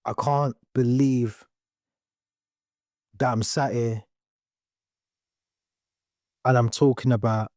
I can't believe that I'm sat here and I'm talking about.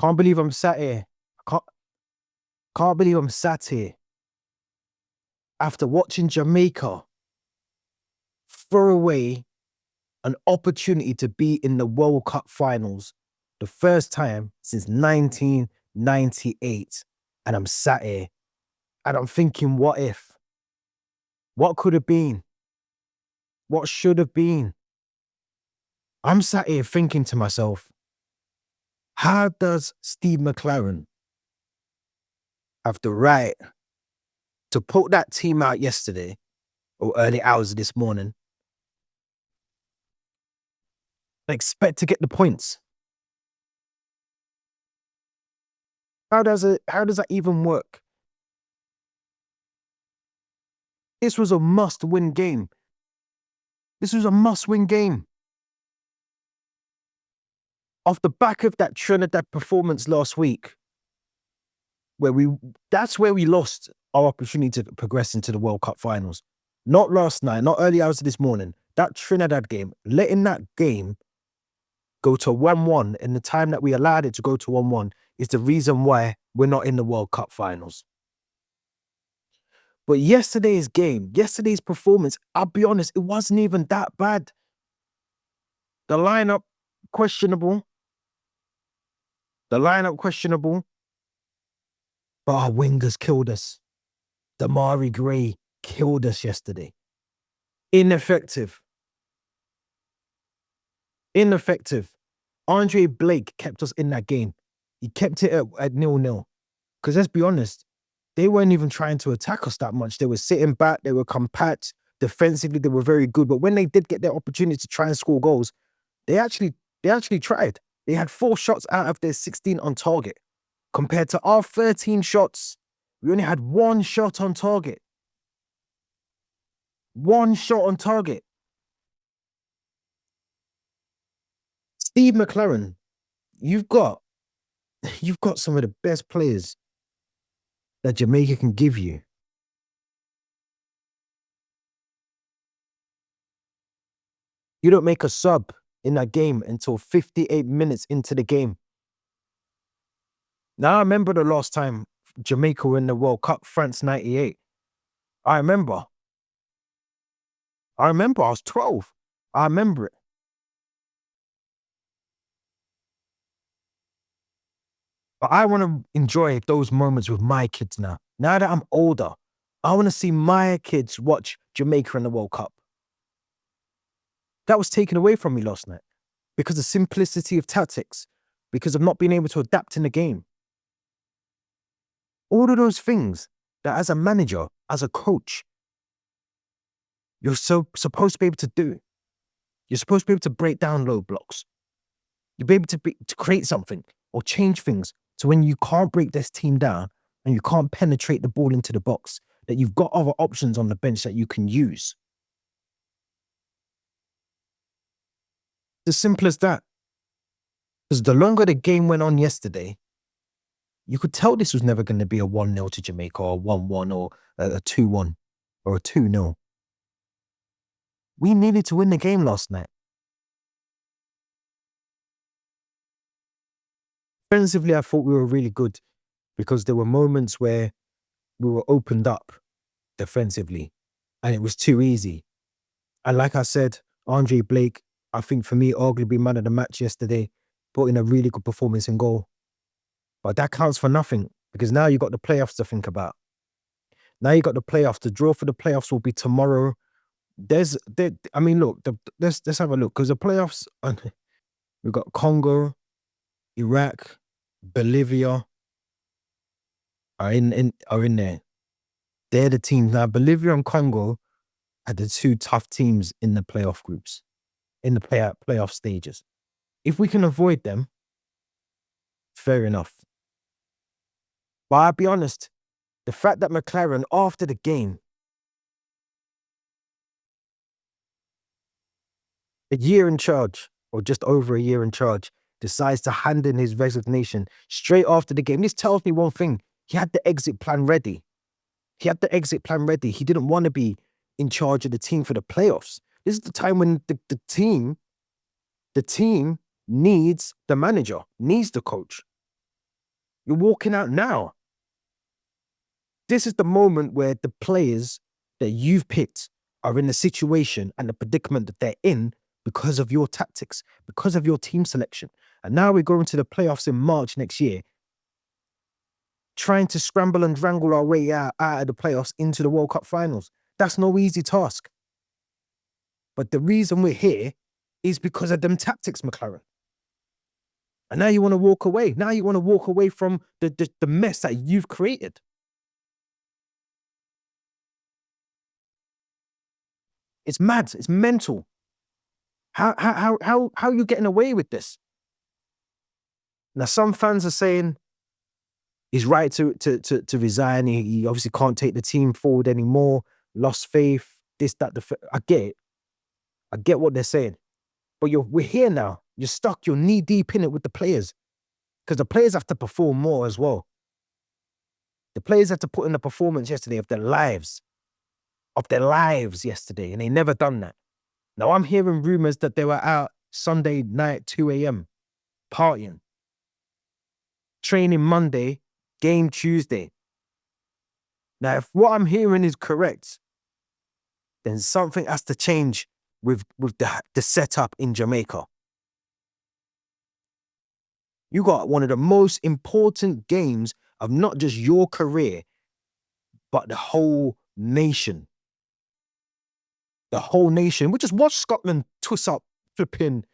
Can't believe I'm sat here. Can't believe I'm sat here after watching Jamaica throw away an opportunity to be in the World Cup finals the first time since 1998. And I'm sat here and I'm thinking, what if? What could have been? What should have been? I'm sat here thinking to myself, how does Steve McClaren have the right to put that team out yesterday or early hours of this morning and expect to get the points? How does that even work? This was a must-win game. This was a must-win game. Off the back of that Trinidad performance last week, that's where we lost our opportunity to progress into the World Cup finals. Not last night, not early hours of this morning. That Trinidad game, letting that game go to 1-1 in the time that we allowed it to go to 1-1 is the reason why we're not in the World Cup finals. But yesterday's game, yesterday's performance, I'll be honest, it wasn't even that bad. The lineup, questionable. But our wingers killed us. Damari Gray killed us yesterday. Ineffective. Andre Blake kept us in that game. He kept it at 0-0. Because let's be honest, they weren't even trying to attack us that much. They were sitting back, they were compact. Defensively, they were very good. But when they did get their opportunity to try and score goals, they actually tried. They had 4 shots out of their 16 on target. Compared to our 13 shots, we only had 1 shot on target. 1 shot on target. Steve McClaren, you've got some of the best players that Jamaica can give you. You don't make a sub in that game until 58 minutes into the game. Now, I remember the last time Jamaica were in the World Cup, France 98. I remember. I was 12. I remember it. But I want to enjoy those moments with my kids now. Now that I'm older, I want to see my kids watch Jamaica in the World Cup. That was taken away from me last night because of simplicity of tactics, because of not being able to adapt in the game. All of those things that as a manager, as a coach, you're supposed to be able to do. You're supposed to be able to break down low blocks. You'll be able to create something or change things. So when you can't break this team down and you can't penetrate the ball into the box, that you've got other options on the bench that you can use. As simple as that. Because the longer the game went on yesterday, you could tell this was never going to be a 1-0 to Jamaica or 1-1 or a 2-1 or a 2-0. We needed to win the game last night. Defensively, I thought we were really good because there were moments where we were opened up defensively and it was too easy. And like I said, Andre Blake, I think for me, arguably man of the match yesterday, put in a really good performance in goal. But that counts for nothing because now you've got the playoffs to think about. Now you got the playoffs. The draw for the playoffs will be tomorrow. Let's have a look because the playoffs, we've got Congo, Iraq, Bolivia are in there. They're the teams. Now, Bolivia and Congo are the 2 tough teams in the playoff groups, in the playoff stages. If we can avoid them, fair enough. But I'll be honest, the fact that McClaren, after the game, a year in charge, or just over a year in charge, decides to hand in his resignation straight after the game. This tells me one thing. He had the exit plan ready. He didn't want to be in charge of the team for the playoffs. This is the time when the team needs the manager, needs the coach. You're walking out now. This is the moment where the players that you've picked are in the situation and the predicament that they're in because of your tactics, because of your team selection. And now we're going to the playoffs in March next year, trying to scramble and wrangle our way out of the playoffs into the World Cup finals. That's no easy task. But the reason we're here is because of them tactics, McClaren. And now you want to walk away. Now you want to walk away from the mess that you've created. It's mad. It's mental. How are you getting away with this? Now, some fans are saying he's right to resign. He obviously can't take the team forward anymore. Lost faith. This, that, I get it. I get what they're saying. But we're here now. You're stuck. You're knee deep in it with the players. Because the players have to perform more as well. The players had to put in a performance yesterday of their lives yesterday, and they never done that. Now, I'm hearing rumors that they were out Sunday night, 2 a.m., partying. Training Monday, game Tuesday. Now, if what I'm hearing is correct, then something has to change with the setup in Jamaica. You got one of the most important games of not just your career, but the whole nation. The whole nation. We just watched Scotland twist up flipping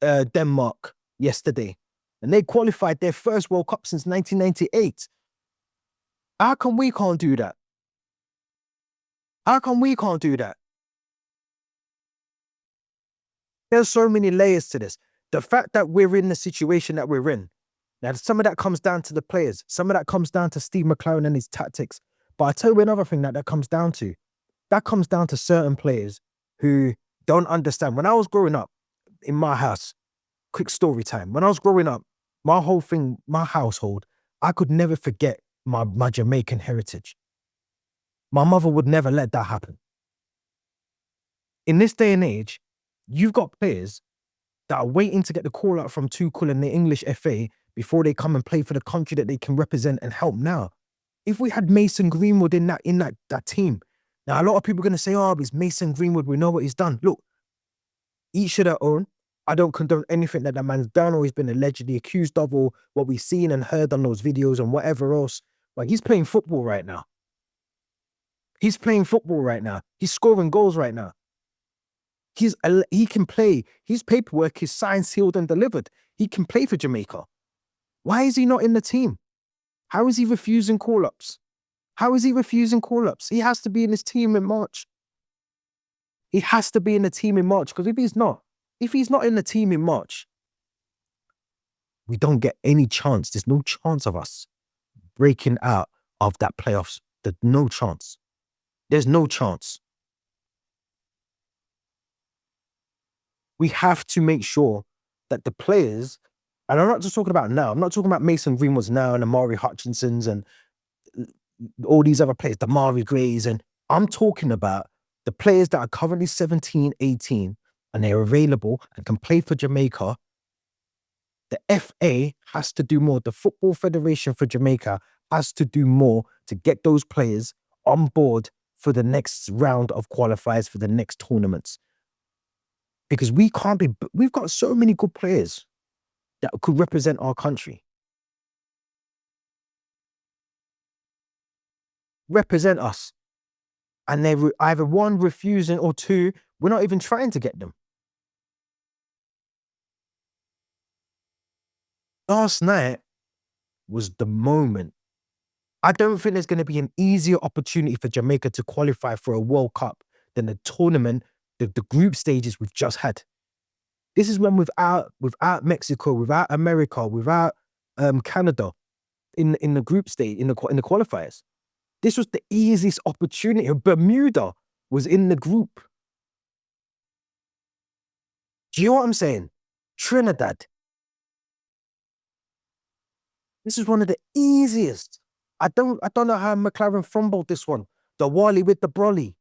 Denmark yesterday. And they qualified their first World Cup since 1998. How come we can't do that? How come we can't do that? There's so many layers to this. The fact that we're in the situation that we're in. Now, some of that comes down to the players. Some of that comes down to Steve McClaren and his tactics. But I tell you another thing that comes down to. That comes down to certain players who don't understand. When I was growing up in my house, quick story time. When I was growing up, my whole thing, my household, I could never forget my Jamaican heritage. My mother would never let that happen. In this day and age, you've got players that are waiting to get the call out from Tuchel and the English FA before they come and play for the country that they can represent and help now. If we had Mason Greenwood in that team, now a lot of people are going to say, oh, it's Mason Greenwood, we know what he's done. Look, each to their own. I don't condone anything that man's done or he's been allegedly accused of or what we've seen and heard on those videos and whatever else. Like, he's playing football right now. He's scoring goals right now. He can play. His paperwork is signed, sealed, and delivered. He can play for Jamaica. Why is he not in the team? How is he refusing call-ups? He has to be in his team in March. Because if he's not in the team in March, we don't get any chance. There's no chance of us breaking out of that playoffs. There's no chance. We have to make sure that the players, and I'm not just talking about now, I'm not talking about Mason Greenwoods now and Amari Hutchinson's and all these other players, Damari Grays, and I'm talking about the players that are currently 17, 18, and they're available and can play for Jamaica. The FA has to do more. The Football Federation for Jamaica has to do more to get those players on board for the next round of qualifiers for the next tournaments. Because we've got so many good players that could represent our country. Represent us. And they're either one, refusing, or two, we're not even trying to get them. Last night was the moment. I don't think there's going to be an easier opportunity for Jamaica to qualify for a World Cup than the tournament, the group stages we've just had. This is when without Mexico, without America, without Canada in the group stage, in the qualifiers. This was the easiest opportunity. Bermuda was in the group. Do you know what I'm saying? Trinidad. This is one of the easiest. I don't know how McClaren fumbled this one. The Wally with the brolly.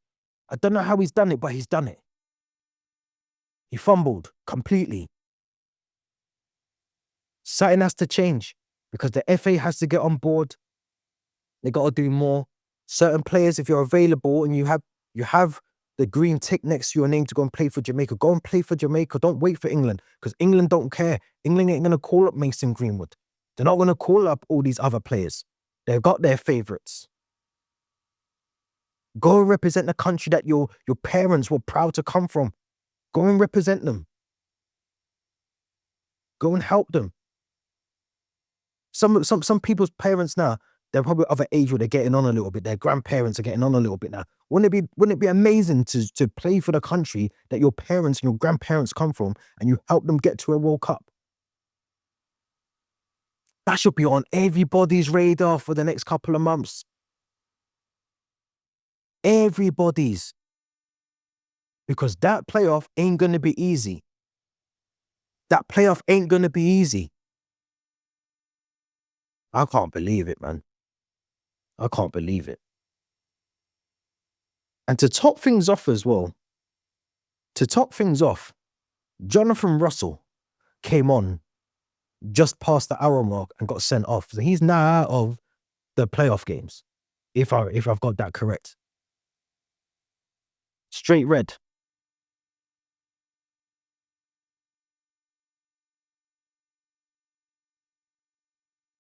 I don't know how he's done it, but he's done it. He fumbled completely. Something has to change because the FA has to get on board. They got to do more. Certain players, if you're available and you have the green tick next to your name to go and play for Jamaica, go and play for Jamaica. Don't wait for England because England don't care. England ain't going to call up Mason Greenwood. They're not going to call up all these other players. They've got their favourites. Go and represent the country that your parents were proud to come from. Go and represent them. Go and help them. Some people's parents now, they're probably of an age where they're getting on a little bit. Their grandparents are getting on a little bit now. Wouldn't it be amazing to play for the country that your parents and your grandparents come from and you help them get to a World Cup? That should be on everybody's radar for the next couple of months. Everybody's. Because that playoff ain't going to be easy. That playoff ain't going to be easy. I can't believe it, man. I can't believe it. And to top things off as well, Jonathan Russell came on just past the hour mark and got sent off. So he's now out of the playoff games, if I've got that correct. Straight red.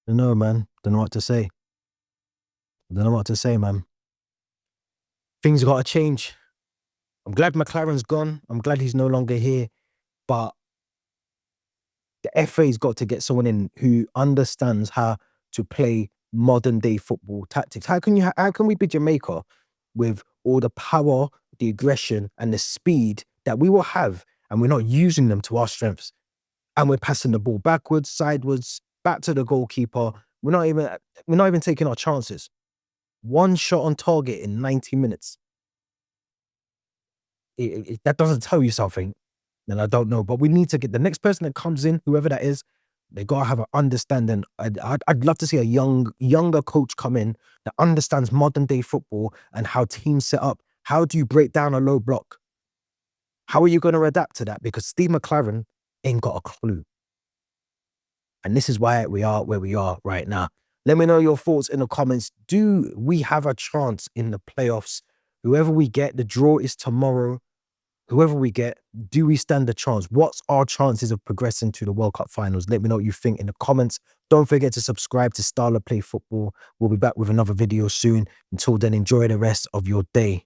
No, man. Don't know what to say. Man. Things got to change. I'm glad McClaren's gone. I'm glad he's no longer here. But the FA's got to get someone in who understands how to play modern day football tactics. How can we be Jamaica with all the power, the aggression, and the speed that we will have, and we're not using them to our strengths? And we're passing the ball backwards, sideways, back to the goalkeeper. We're not even taking our chances. One shot on target in 90 minutes. That doesn't tell you something, then I don't know. But we need to get the next person that comes in, whoever that is, they got to have an understanding. I'd love to see a younger coach come in that understands modern day football and how teams set up. How do you break down a low block? How are you going to adapt to that? Because Steve McClaren ain't got a clue. And this is why we are where we are right now. Let me know your thoughts in the comments. Do we have a chance in the playoffs? Whoever we get, the draw is tomorrow. Whoever we get, do we stand a chance? What's our chances of progressing to the World Cup finals? Let me know what you think in the comments. Don't forget to subscribe to Starla Play Football. We'll be back with another video soon. Until then, enjoy the rest of your day.